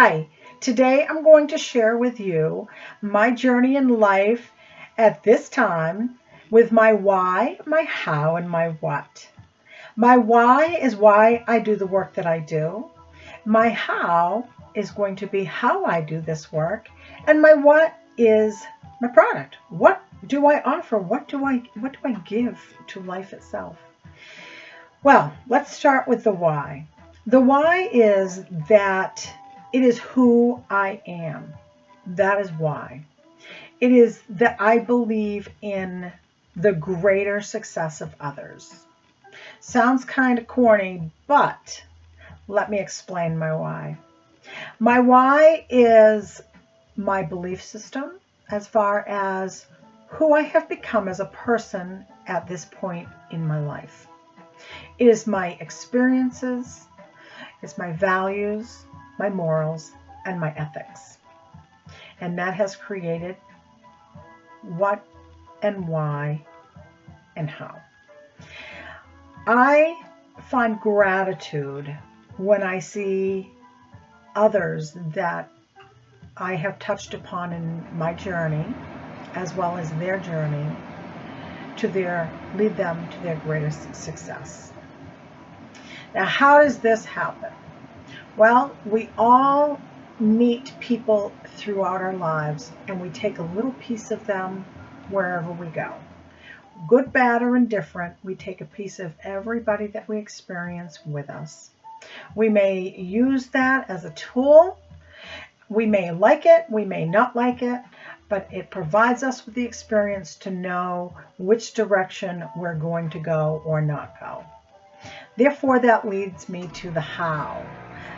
Hi, today I'm going to share with you my journey in life at this time with my why, my how, and my what. My why is why I do the work that I do. My how is going to be how I do this work. And my what is my product. What do I offer? What do I give to life itself? Well, let's start with the why. The why is that it is who I am. That is why. It is that I believe in the greater success of others. Sounds kind of corny, but let me explain my why. My why is my belief system as far as who I have become as a person at this point in my life. It is my experiences, it's my values, my morals, and my ethics. And that has created what and why and how. I find gratitude when I see others that I have touched upon in my journey, as well as their journey, lead them to their greatest success. Now, how does this happen? Well, we all meet people throughout our lives, and we take a little piece of them wherever we go. Good, bad, or indifferent, we take a piece of everybody that we experience with us. We may use that as a tool. We may like it, we may not like it, but it provides us with the experience to know which direction we're going to go or not go. Therefore, that leads me to the how.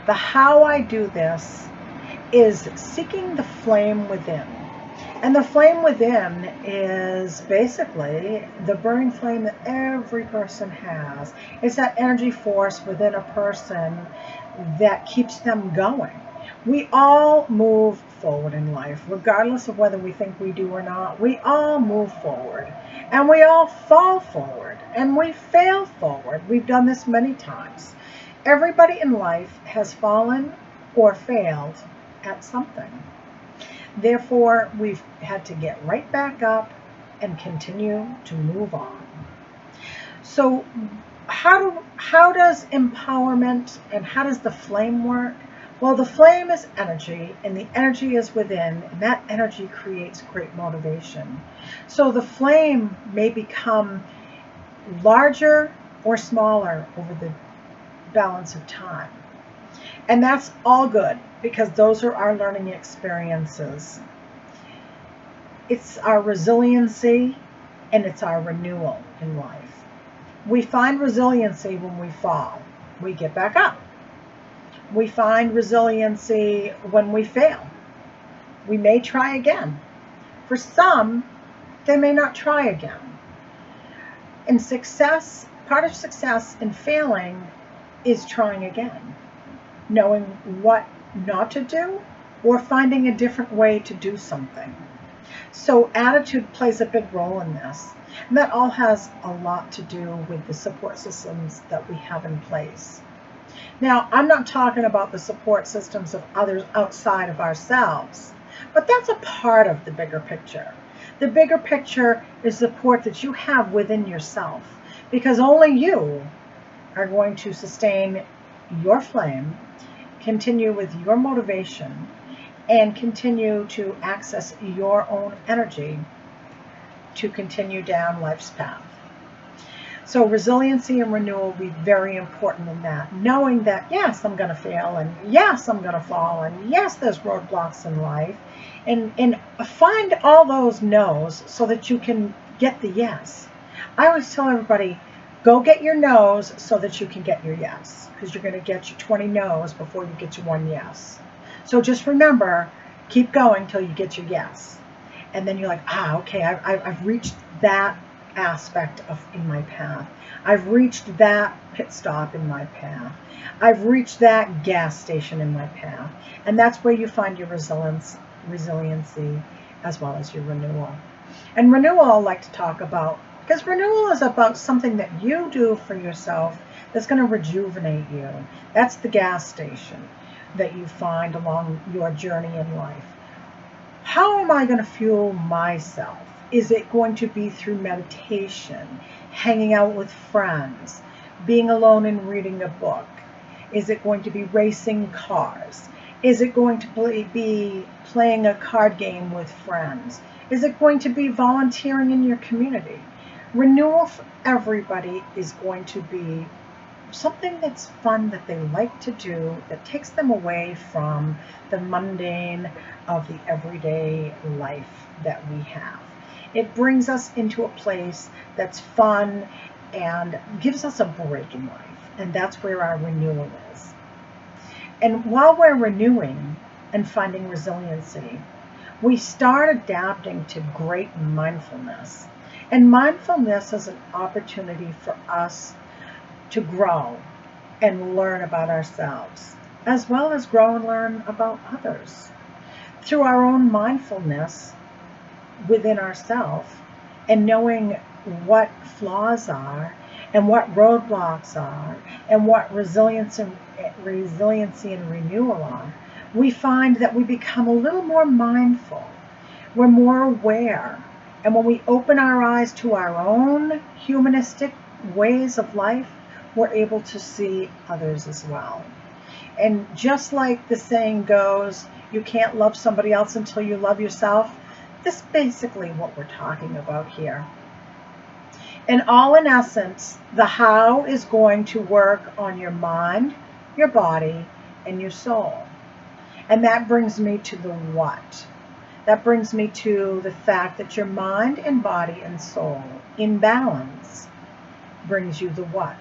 The how I do this is seeking the flame within. And the flame within is basically the burning flame that every person has. It's that energy force within a person that keeps them going. We all move forward in life, regardless of whether we think we do or not. We all move forward, and we all fall forward, and we fail forward. We've done this many times. Everybody in life has fallen or failed at something. Therefore, we've had to get right back up and continue to move on. So how does empowerment and how does the flame work? Well, the flame is energy, and the energy is within, and that energy creates great motivation. So the flame may become larger or smaller over the balance of time. And that's all good, because those are our learning experiences. It's our resiliency, and it's our renewal in life. We find resiliency when we fall. We get back up. We find resiliency when we fail. We may try again. For some, they may not try again. And success, part of success in failing is trying again, knowing what not to do or finding a different way to do something. So attitude plays a big role in this. And that all has a lot to do with the support systems that we have in place. Now, I'm not talking about the support systems of others outside of ourselves, but that's a part of the bigger picture. The bigger picture is support that you have within yourself, because only you are going to sustain your flame, continue with your motivation, and continue to access your own energy to continue down life's path. So resiliency and renewal will be very important in that, knowing that yes, I'm going to fail, and yes, I'm going to fall, and yes, there's roadblocks in life, and find all those no's so that you can get the yes. I always tell everybody, go get your no's so that you can get your yes, because you're going to get your 20 no's before you get your one yes. So just remember, keep going till you get your yes. And then you're like, okay, I've reached that aspect in my path. I've reached that pit stop in my path. I've reached that gas station in my path. And that's where you find your resiliency as well as your renewal. And renewal I like to talk about, because renewal is about something that you do for yourself that's going to rejuvenate you. That's the gas station. that you find along your journey in life. How am I going to fuel myself? Is it going to be through meditation, hanging out with friends, being alone and reading a book? Is it going to be racing cars? Is it going to be playing a card game with friends? Is it going to be volunteering in your community? Renewal for everybody is going to be something that's fun that they like to do, that takes them away from the mundane of the everyday life that we have. It brings us into a place that's fun and gives us a break in life. And that's where our renewal is. And while we're renewing and finding resiliency, we start adapting to great mindfulness. And mindfulness is an opportunity for us to grow and learn about ourselves, as well as grow and learn about others. Through our own mindfulness within ourselves and knowing what flaws are and what roadblocks are and what resiliency and renewal are, we find that we become a little more mindful. We're more aware. And when we open our eyes to our own humanistic ways of life, we're able to see others as well. And just like the saying goes, you can't love somebody else until you love yourself, this is basically what we're talking about here. And all in essence, the how is going to work on your mind, your body, and your soul. And that brings me to the what. That brings me to the fact that your mind and body and soul in balance brings you the what?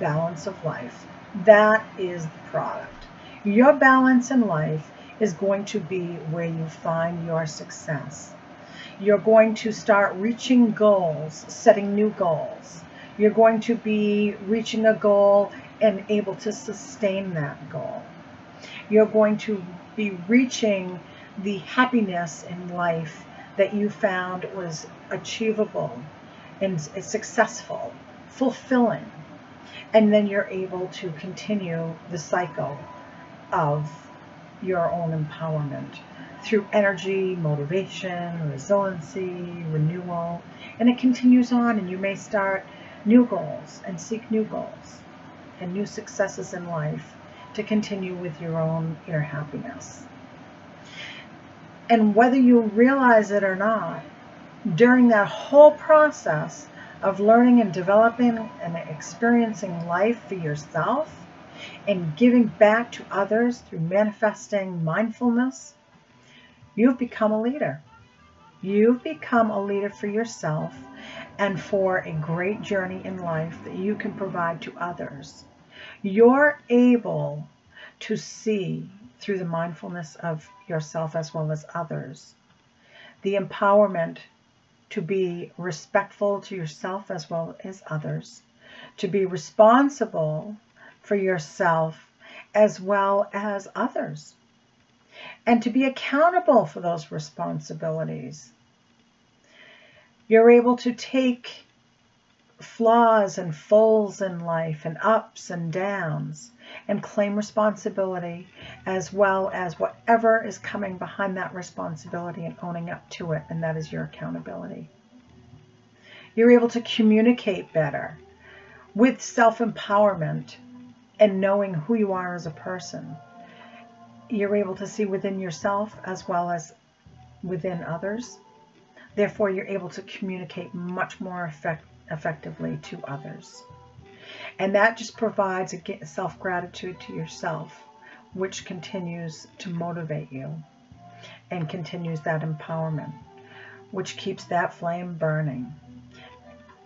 Balance of life. That is the product. Your balance in life is going to be where you find your success. You're going to start reaching goals, setting new goals. You're going to be reaching a goal and able to sustain that goal. You're going to be reaching the happiness in life that you found was achievable and successful, fulfilling. And then you're able to continue the cycle of your own empowerment through energy, motivation, resiliency, renewal, and it continues on, and you may start new goals and seek new goals and new successes in life to continue with your own inner happiness. And whether you realize it or not, during that whole process of learning and developing and experiencing life for yourself and giving back to others through manifesting mindfulness, you've become a leader. You've become a leader for yourself and for a great journey in life that you can provide to others. You're able to see through the mindfulness of yourself as well as others, the empowerment to be respectful to yourself as well as others, to be responsible for yourself as well as others, and to be accountable for those responsibilities. You're able to take flaws and falls in life and ups and downs and claim responsibility as well as whatever is coming behind that responsibility and owning up to it, and that is your accountability. You're able to communicate better with self-empowerment and knowing who you are as a person. You're able to see within yourself as well as within others. Therefore, you're able to communicate much more effectively to others. And that just provides a self-gratitude to yourself, which continues to motivate you and continues that empowerment, which keeps that flame burning.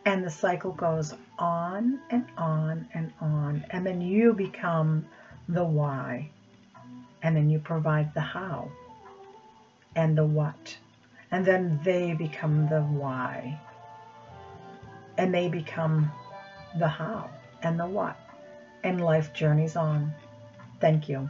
And the cycle goes on and on and on. And then you become the why. And then you provide the how and the what. And then they become the why. And they become the how and the what. And life journeys on. Thank you.